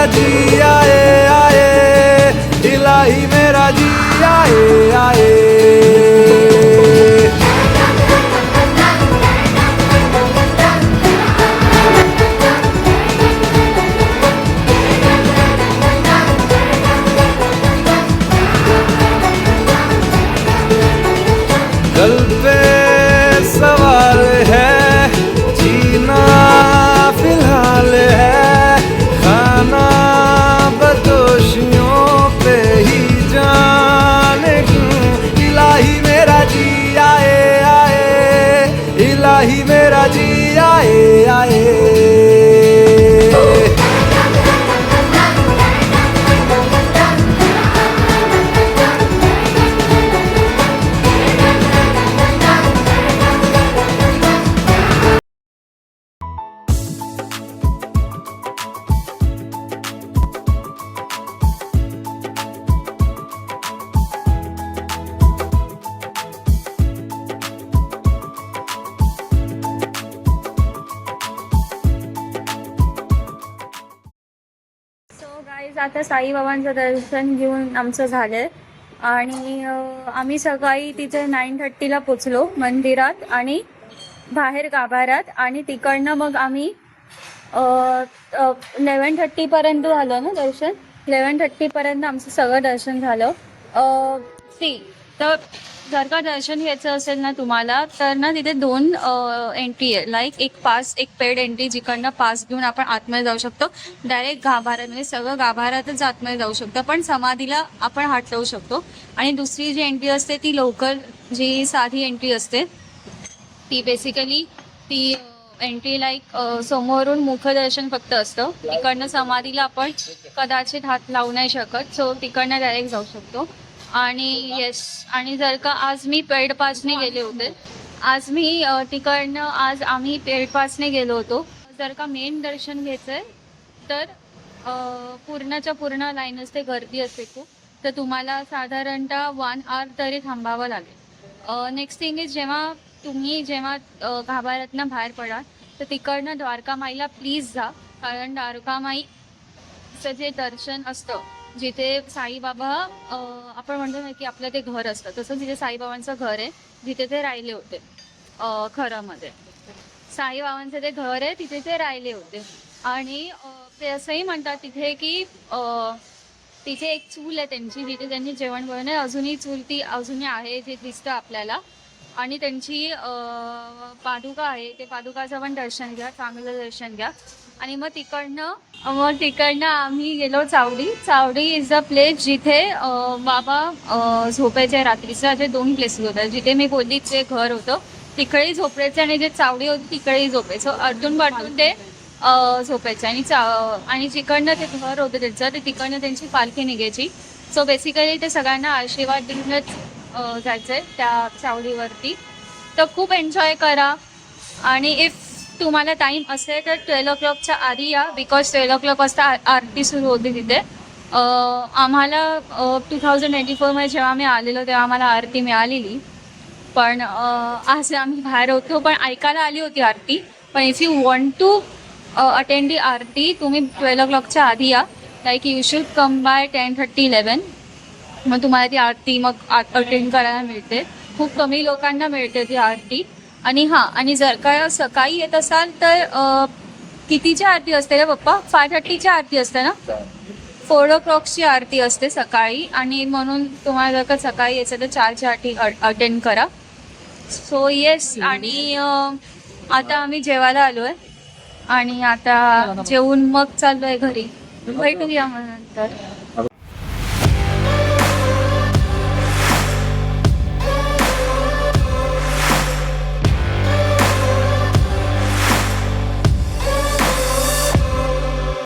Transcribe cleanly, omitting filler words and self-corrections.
मेरा जी आए आए, इलाही मेरा जी आए आए। कल पे सवाल है, जीना फिलहाल है, खाना बदोशियों पे ही जाने क्यों। इलाही मेरा जी आए आए, इलाही मेरा जी आए आए। गाईज आता साईबाबांचं दर्शन घेऊन आमचं झालंय आणि आम्ही सकाळी तिथे 9:30ला पोचलो मंदिरात आणि बाहेर गाभाऱ्यात, आणि तिकडनं मग आम्ही 11:30पर्यंत झालं ना दर्शन. 11:30पर्यंत आमचं सगळं दर्शन झालं. तर जर का दर्शन घ्यायचं असेल ना तुम्हाला, तर ना तिथे 2 एंट्री आहे. लाईक एक पास, एक पेड एंट्री जिकडनं पास घेऊन आपण आतमध्ये जाऊ शकतो. डायरेक्ट गाभाऱ्यात, म्हणजे सगळं गाभाऱ्यातच आतमध्ये जाऊ शकतो, पण समाधीला आपण हात लावू शकतो. आणि दुसरी जी एंट्री असते ती लोकल, जी साधी एंट्री असते, ती बेसिकली ती एंट्री लाईक समोरून मुखदर्शन फक्त असतं. तिकडनं समाधीला आपण कदाचित हात लावू नाही शकत, सो तिकडनं डायरेक्ट जाऊ शकतो. आणि येस, आणि जर का आज मी पेड पासने गेले होते, आज आम्ही पेड पासने गेलो होतो. जर का मेन दर्शन घ्यायचंय तर पूर्णच्या पूर्ण लाईन असते, गर्दी असते खूप, तर तुम्हाला साधारणतः 1 आवर तरी थांबावं लागेल. नेक्स्ट थिंग इज, जेव्हा गाभाऱ्यातनं बाहेर पडाल तर तिकडनं द्वारकामाईला प्लीज जा, कारण द्वारकामाईचं जे दर्शन असतं, जिथे साईबाबा आपण म्हणतो ना की आपलं ते घर असतं, तसं तिथे साईबाबांचं घर आहे, जिथे ते राहिले होते. खरंमध्ये साईबाबांचं ते घर आहे, तिथे ते राहिले होते. आणि ते असंही म्हणतात तिथे की तिथे एक चूल आहे त्यांची, जिथे त्यांनी जेवण बनवणे. अजूनही चूल ती अजूनही आहे, जे दिसतं आपल्याला. आणि त्यांची पादुका आहे, ते पादुकाचं पण दर्शन घ्या, चांगलं दर्शन घ्या. आणि मग तिकडनं आम्ही गेलो चावडी इज अ प्लेस जिथे बाबा झोपायचे रात्रीचे. असे 2 प्लेसेस होतात, जिथे मी बोलली जे घर होतं तिकडेही झोपायचे, आणि जे चावडी होती तिकडेही झोपायचं. अडून बाटून ते झोपायचे. आणि जिकडनं ते घर होतं त्यांचं, ते तिकडनं त्यांची पालखी निघायची. सो बेसिकली ते सगळ्यांना आशीर्वाद देऊनच जायचंय त्या चावडीवरती. तर खूप एन्जॉय करा. आणि इफ तुम्हाला टाईम असेल तर 12 o'clockच्या आधी या, बिकॉज 12 o'clock वाजता आरती सुरू होती तिथे. आम्हाला 2024मध्ये जेव्हा आम्ही आलेलो तेव्हा आम्हाला आरती मिळालेली, पण आज आम्ही बाहेर होतो, पण ऐकायला आली होती आरती. पण if you want to attend the aarti, तुम्ही 12 o'clockच्या आधी या. Like you should come by 10:30, 11. मग तुम्हाला ती आरती मग अटेंड करायला मिळते. खूप कमी लोकांना मिळते ती आरती. आणि जर का सकाळी येत असाल तर कितीची आरती असते रे पप्पा? 5:30ची आरती असते ना? 4 o'clockची आरती असते सकाळी. आणि म्हणून तुम्हाला जर का सकाळी यायचं तर 4ची आरती अटेंड करा. So yes. आणि आता आम्ही जेवायला आलो आहे, आणि आता जेवून मग चाललो आहे घरी. भेटूया मग नंतर.